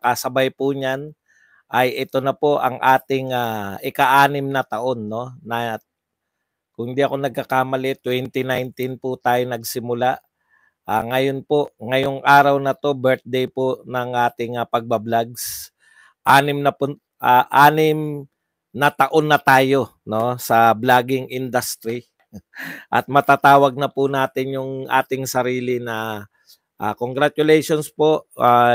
Kasabay po niyan ay ito na po ang ating ika-6 na taon, no? Na kung hindi ako nagkakamali, 2019 po tayo nagsimula. Ngayon po, ngayong araw na to, birthday po ng ating pagba-vlogs. 6 na taon na tayo, no, sa vlogging industry. At matatawag na po natin yung ating sarili na congratulations po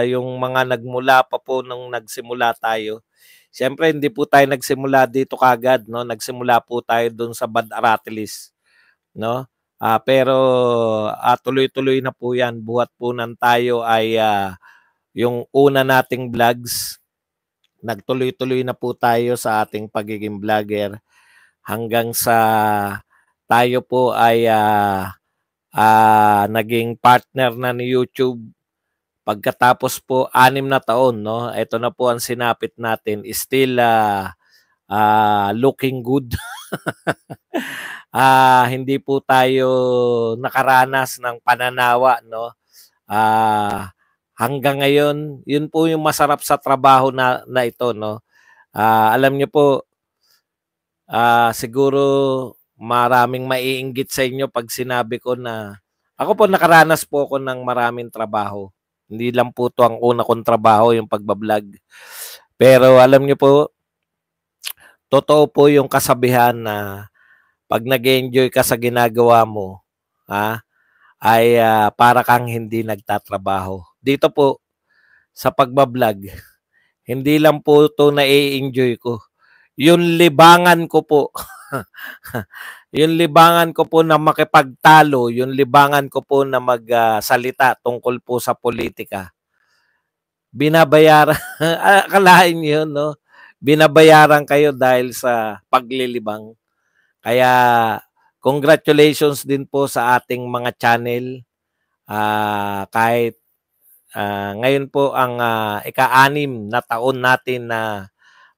yung mga nagmula pa po nung nagsimula tayo. Siyempre hindi po tayo nagsimula dito kagad, no? Nagsimula po tayo doon sa Bad Aratilis, no? Pero tuloy-tuloy na po 'yan. Buhat po nan tayo ay yung una nating vlogs, nagtuloy-tuloy na po tayo sa ating pagiging vlogger hanggang sa tayo po ay naging partner na ni YouTube. Pagkatapos po 6 na taon, no? Ito na po ang sinapit natin. Still looking good. Hindi po tayo nakaranas ng pananawa, no? Hanggang ngayon, yun po yung masarap sa trabaho na ito, no? Alam niyo po, siguro maraming maiinggit sa inyo pag sinabi ko na ako po nakaranas po ako ng maraming trabaho. Hindi lang po to ang una kong trabaho, yung pagbablog. Pero alam niyo po, totoo po yung kasabihan na pag nag-enjoy ka sa ginagawa mo, ay para kang hindi nagtatrabaho. Dito po, sa pagbablog, hindi lang po ito na-enjoy ko. Yung libangan ko po, yung libangan ko po na makipagtalo, yung libangan ko po na magsalita tungkol po sa politika, binabayaran, akalain yun, no? Binabayaran kayo dahil sa paglilibang. Kaya congratulations din po sa ating mga channel. Kahit ngayon po ang ika-6 na taon natin na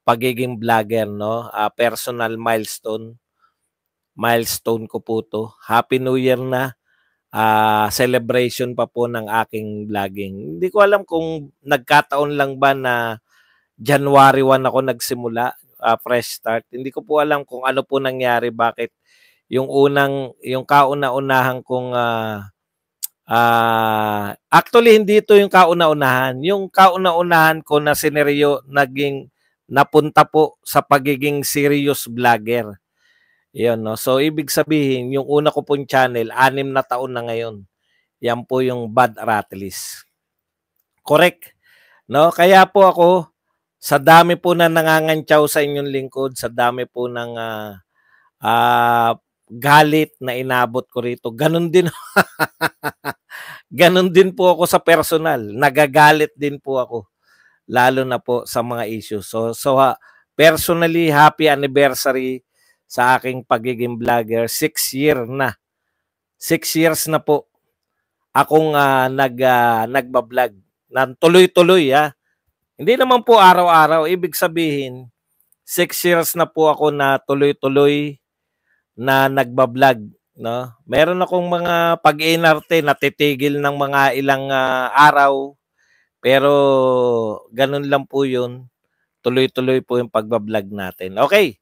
pagiging vlogger, no? Personal milestone ko po to. Happy New Year na. Celebration pa po ng aking vlogging. Hindi ko alam kung nagkataon lang ba na January 1 ako nagsimula, fresh start. Hindi ko po alam kung ano po nangyari, bakit yung kauna-unahan kong actually hindi ito yung kauna-unahan. Yung kauna-unahan ko na sineryo naging napunta po sa pagiging serious vlogger. Yun, no? So, ibig sabihin, yung una ko pong channel, 6 na taon na ngayon. Yan po yung Bad Aratilis. Correct? No? Kaya po ako, sa dami po na nangangantyaw sa inyong lingkod, sa dami po ng galit na inabot ko rito, ganun din, ganun din po ako sa personal. Nagagalit din po ako, lalo na po sa mga issues. So personally, happy anniversary sa aking pagiging vlogger. 6 years na. 6 years na po akong nagbablog. Tuloy-tuloy, Hindi naman po araw-araw. Ibig sabihin, 6 years na po ako na tuloy-tuloy na nagbablog, no? Meron akong mga pag-inarte na titigil ng mga ilang araw, pero ganun lang po 'yun. Tuloy-tuloy po yung pagbablog natin. Okay.